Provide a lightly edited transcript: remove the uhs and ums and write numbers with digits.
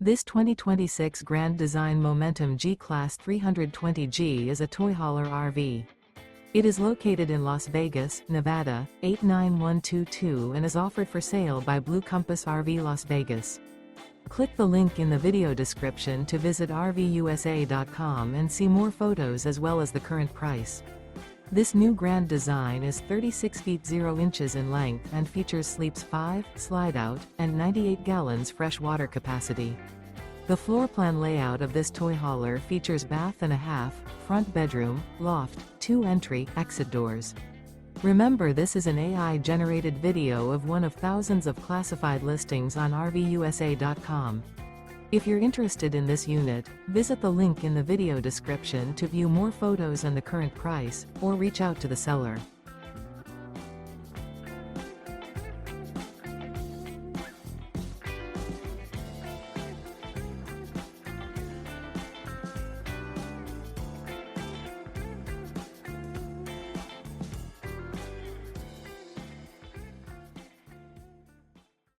This 2026 Grand Design Momentum G-Class 320G is a toy hauler RV. It is located in Las Vegas, Nevada, 89122 and is offered for sale by Blue Compass RV Las Vegas. Click the link in the video description to visit RVUSA.com and see more photos as well as the current price. This new Grand Design is 36 feet 0 inches in length and features sleeps 5, slide-out, and 98 gallons fresh water capacity. The floor plan layout of this toy hauler features bath and a half, front bedroom, loft, 2 entry, exit doors. Remember, this is an AI-generated video of one of thousands of classified listings on RVUSA.com. If you're interested in this unit, visit the link in the video description to view more photos and the current price, or reach out to the seller.